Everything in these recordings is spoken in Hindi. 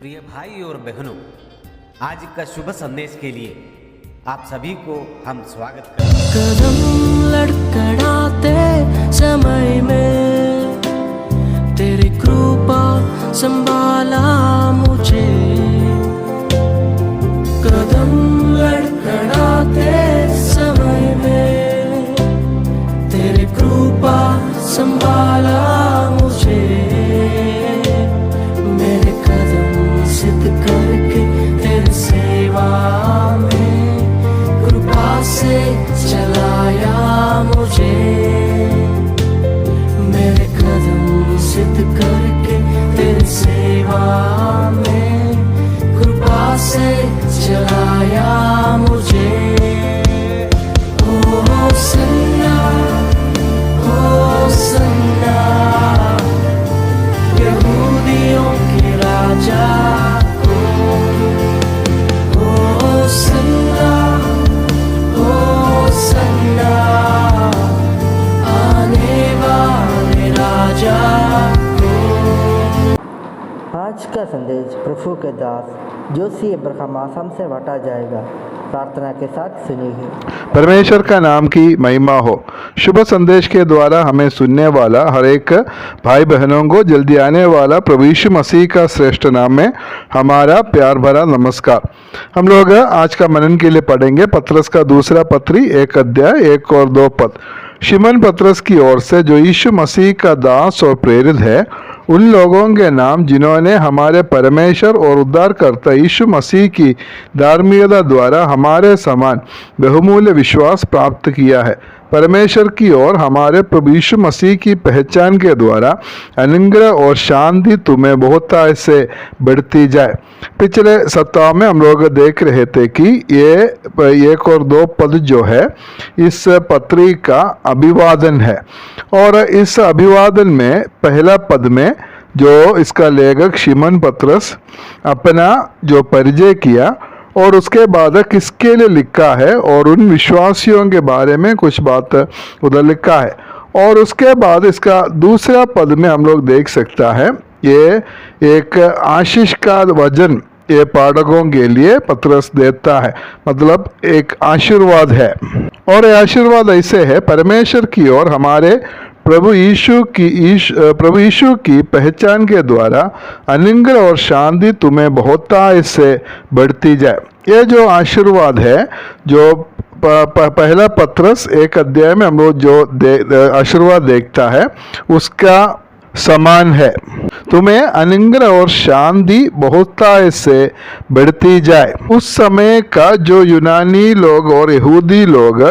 प्रिय भाई और बहनों, आज का शुभ संदेश के लिए आप सभी को हम स्वागत करते हैं। कदम लड़खड़ाते समय में तेरी कृपा संभाला मुझे। कदम लड़खड़ाते समय में तेरी कृपा संभाला मुझे। मेरे कदम सिद्ध करके तेरी सेवा में कृपा से चलाया मुझे। मेरे कदम सिद्ध करके तेरी सेवा में कृपा से चलाया मुझे। ओ सन्ना, ओ सन्ना, यहूदियों के राजा को। ओ सन्ना, ओ सन्ना, आने वाले राजा को। आज का संदेश प्रभु के दास जोशी अब्राहम आसाम से बांटा जाएगा। प्रार्थना के साथ सुनिए। परमेश्वर का नाम की महिमा हो। शुभ संदेश के द्वारा हमें सुनने वाला हर एक भाई बहनों को जल्दी आने वाला प्रभु यीशु मसीह का श्रेष्ठ नाम में हमारा प्यार भरा नमस्कार। हम लोग आज का मनन के लिए पढ़ेंगे पत्रस का दूसरा पत्री 1 अध्याय 1 और 2 पद। शिमन पत्रस की ओर से जो यीशु मसीह का दास और प्रेरित है, उन लोगों के नाम जिन्होंने हमारे परमेश्वर और उद्धारकर्ता यीशु मसीह की धार्मिकता द्वारा हमारे समान बहुमूल्य विश्वास प्राप्त किया है। परमेश्वर की ओर हमारे प्रभु यीशु मसीह की पहचान के द्वारा अनुग्रह और शांति तुम्हें बहुतायत से बढ़ती जाए। पिछले सप्ताह में हम लोग देख रहे थे कि ये 1 और 2 पद जो है इस पत्री का अभिवादन है, और इस अभिवादन में पहला पद में जो इसका लेखक शिमन पत्रस अपना जो परिचय किया और उसके बाद किसके लिए लिखा है और उन विश्वासियों के बारे में कुछ बात उधर लिखा है। और उसके बाद इसका दूसरा पद में हम लोग देख सकता है ये एक आशीष का वचन ये पाठकों के लिए पत्रस देता है, मतलब एक आशीर्वाद है। और ये आशीर्वाद ऐसे है, परमेश्वर की ओर हमारे प्रभु यीशु की पहचान के द्वारा अनुग्रह और शांति तुम्हें बहुतायत से बढ़ती जाए। ये जो आशीर्वाद है जो पहला पत्रस 1 अध्याय में हम लोग जो आशीर्वाद देखता है उसका समान है। तुम्हें अनुग्रह और शांति बहुतायत से बढ़ती जाए। उस समय का जो यूनानी लोग और यहूदी लोग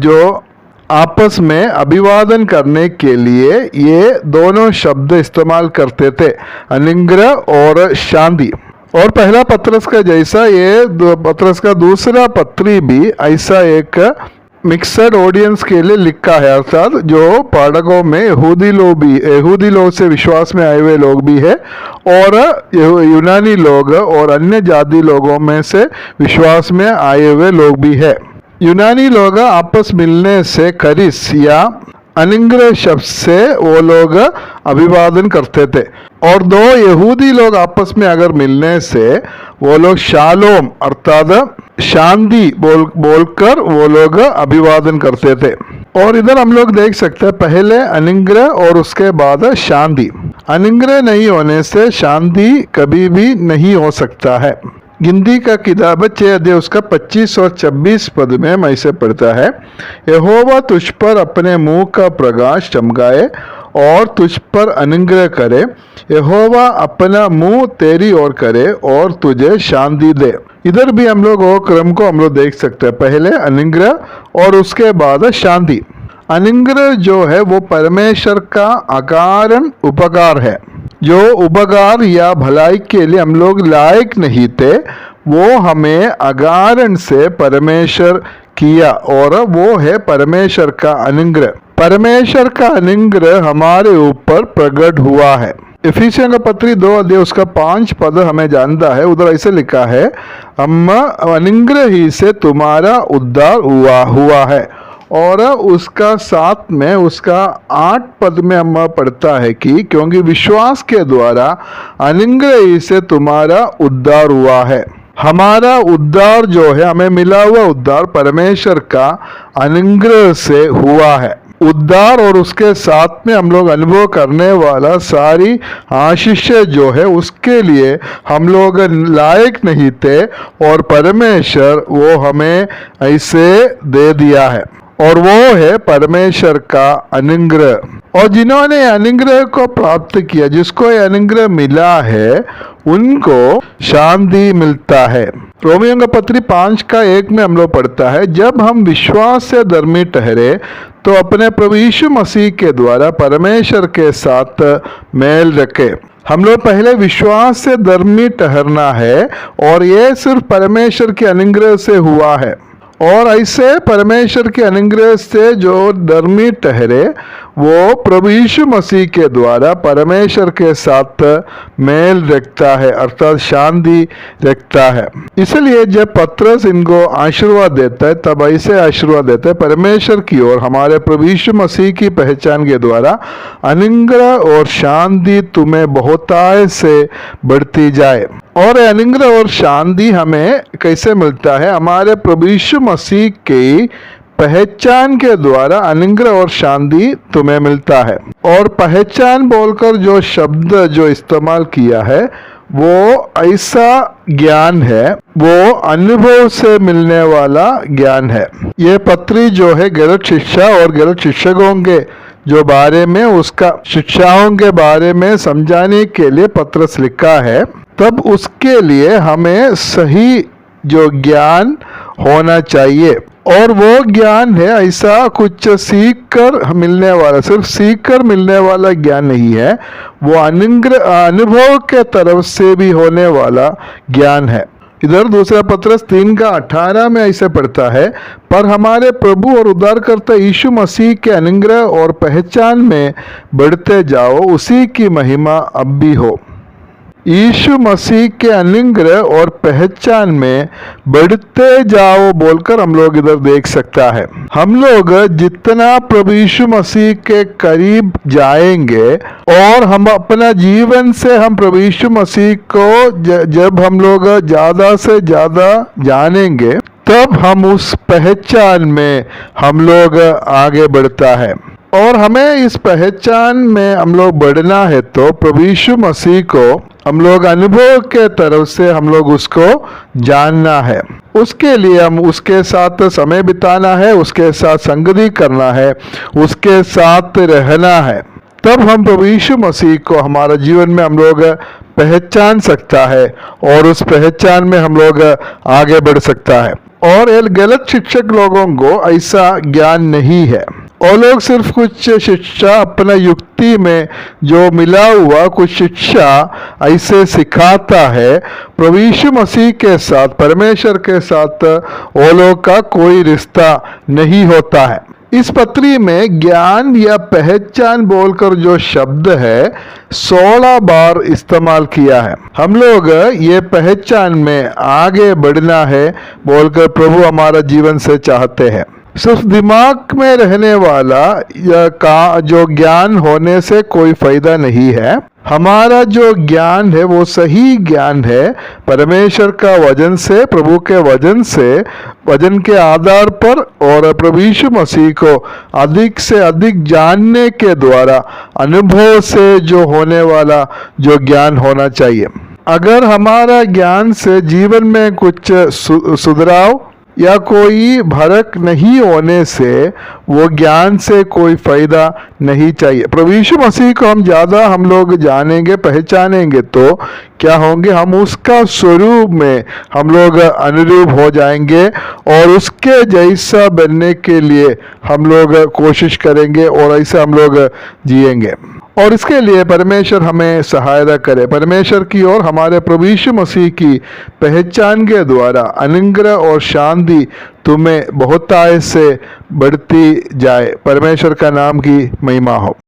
जो आपस में अभिवादन करने के लिए ये दोनों शब्द इस्तेमाल करते थे, अनुग्रह और शांति। और पहला पत्रस का जैसा ये पत्रस का दूसरा पत्री भी ऐसा एक मिक्सड ऑडियंस के लिए लिखा है, अर्थात जो पाठकों में यहूदी लोग से विश्वास में आए हुए लोग भी है और यूनानी लोग और अन्य जाति लोगों में से विश्वास में आए हुए लोग भी है। यूनानी लोग आपस मिलने से करिस या अनुग्रह शब्द से वो लोग अभिवादन करते थे, और दो यहूदी लोग आपस में अगर मिलने से वो लोग शालोम अर्थात शांति बोलकर वो लोग अभिवादन करते थे। और इधर हम लोग देख सकते हैं पहले अनुग्रह और उसके बाद शांति। अनुग्रह नहीं होने से शांति कभी भी नहीं हो सकता है। गिनती का किताब 6 अध्याय उसका 25 और 26 पद में मैं इसे पढ़ता है, यहोवा तुझ पर अपने मुंह का प्रकाश चमकाए और तुझ पर अनुग्रह करे। यहोवा अपना मुंह तेरी ओर करे और तुझे शांति दे। इधर भी हम लोग वो क्रम को हम लोग देख सकते हैं, पहले अनुग्रह और उसके बाद शांति। अनुग्रह जो है वो परमेश्वर का अकारण उपकार है। जो उपकार या भलाई के लिए हम लोग लायक नहीं थे वो हमें अकारण से परमेश्वर किया, और वो है परमेश्वर का अनुग्रह। परमेश्वर का अनुग्रह हमारे ऊपर प्रकट हुआ है। इफिसियों का पत्री 2 अध्याय उसका 5 पद हमें जानता है, उधर ऐसे लिखा है, हम अनुग्रह ही से तुम्हारा उद्धार हुआ है और उसका साथ में उसका 8 पद में हम पढ़ता है कि क्योंकि विश्वास के द्वारा अनुग्रह ही से तुम्हारा उद्धार हुआ है। हमारा उद्धार जो है, हमें मिला हुआ उद्धार परमेश्वर का अनुग्रह से हुआ है। उद्धार और उसके साथ में हम लोग अनुभव करने वाला सारी आशीष जो है उसके लिए हम लोग लायक नहीं थे और परमेश्वर वो हमें ऐसे दे दिया है और वो है परमेश्वर का अनुग्रह। और जिन्होंने अनुग्रह को प्राप्त किया, जिसको ये अनुग्रह मिला है, उनको शांति मिलता है। रोमियों का पत्री 5:1 में हम लोग पढ़ता है, जब हम विश्वास से धर्मी ठहरे तो अपने प्रभु यीशु मसीह के द्वारा परमेश्वर के साथ मेल रखे। हम लोग पहले विश्वास से धर्मी ठहरना है और ये सिर्फ परमेश्वर के अनुग्रह से हुआ है। और ऐसे परमेश्वर के अनुग्रह से जो धर्मी ठहरे वो प्रभु यीशु मसीह के द्वारा परमेश्वर के साथ मेल रखता है, अर्थात शांति रखता है। इसलिए जब पत्रस इनको आशीर्वाद देता है तब ऐसे आशीर्वाद देता है, परमेश्वर की ओर हमारे प्रभु यीशु मसीह की पहचान के द्वारा अनुग्रह और शांति तुम्हें बहुतायत से बढ़ती जाए। और अनुग्रह और शांति हमें कैसे मिलता है? हमारे प्रभु यीशु मसीह की पहचान के द्वारा अनुग्रह और शांति तुम्हें मिलता है। और पहचान बोलकर जो शब्द जो इस्तेमाल किया है वो ऐसा ज्ञान है, वो अनुभव से मिलने वाला ज्ञान है। ये पत्री जो है गलत शिक्षा और गलत शिक्षकों के जो बारे में, उसका शिक्षाओं के बारे में समझाने के लिए पत्रस लिखा है। तब उसके लिए हमें सही जो ज्ञान होना चाहिए और वो ज्ञान है ऐसा कुछ सीख कर मिलने वाला, सिर्फ सीख कर मिलने वाला ज्ञान नहीं है, वो अनुभव के तरफ से भी होने वाला ज्ञान है। इधर दूसरा पत्रस 3:18 में ऐसे पढ़ता है, पर हमारे प्रभु और उद्धारकर्ता यीशु मसीह के अनुग्रह और पहचान में बढ़ते जाओ, उसी की महिमा अब भी हो। यीशु मसीह के अनुग्रह और पहचान में बढ़ते जाओ बोलकर हम लोग इधर देख सकता है। हम लोग जितना प्रभु यीशु मसीह के करीब जाएंगे और हम अपना जीवन से हम प्रभु यीशु मसीह को जब हम लोग ज्यादा से ज्यादा जानेंगे तब हम उस पहचान में हम लोग आगे बढ़ता है। और हमें इस पहचान में हम लोग बढ़ना है तो प्रभु यीशु मसीह को हम लोग अनुभव के तरफ से हम लोग उसको जानना है। उसके लिए हम उसके साथ समय बिताना है, उसके साथ संगति करना है, उसके साथ रहना है। तब हम प्रभु यीशु मसीह को हमारा जीवन में हम लोग पहचान सकता है और उस पहचान में हम लोग आगे बढ़ सकता है। और ये गलत शिक्षक लोगों को ऐसा ज्ञान नहीं है। और लोग सिर्फ कुछ शिक्षा अपना युक्ति में जो मिला हुआ कुछ शिक्षा ऐसे सिखाता है, प्रभु यीशु मसीह के साथ, परमेश्वर के साथ वो लोग का कोई रिश्ता नहीं होता है। इस पत्री में ज्ञान या पहचान बोलकर जो शब्द है 16 बार इस्तेमाल किया है। हम लोग ये पहचान में आगे बढ़ना है बोलकर प्रभु हमारा जीवन से चाहते हैं। सिर्फ दिमाग में रहने वाला या का जो ज्ञान होने से कोई फायदा नहीं है। हमारा जो ज्ञान है वो सही ज्ञान है, परमेश्वर का वचन से, प्रभु के वचन से, वचन के आधार पर और प्रभु यीशु मसीह को अधिक से अधिक जानने के द्वारा अनुभव से जो होने वाला जो ज्ञान होना चाहिए। अगर हमारा ज्ञान से जीवन में कुछ सुधराव या कोई भड़क नहीं होने से वो ज्ञान से कोई फायदा नहीं चाहिए। प्रभु यीशु मसीह को हम ज़्यादा हम लोग जानेंगे, पहचानेंगे तो क्या होंगे, हम उसका स्वरूप में हम लोग अनुरूप हो जाएंगे और उसके जैसा बनने के लिए हम लोग कोशिश करेंगे और ऐसा हम लोग जिएंगे। और इसके लिए परमेश्वर हमें सहायता करे। परमेश्वर की ओर हमारे प्रभु यीशु मसीह की पहचान के द्वारा अनुग्रह और शांति तुम्हें बहुतायत से बढ़ती जाए। परमेश्वर का नाम की महिमा हो।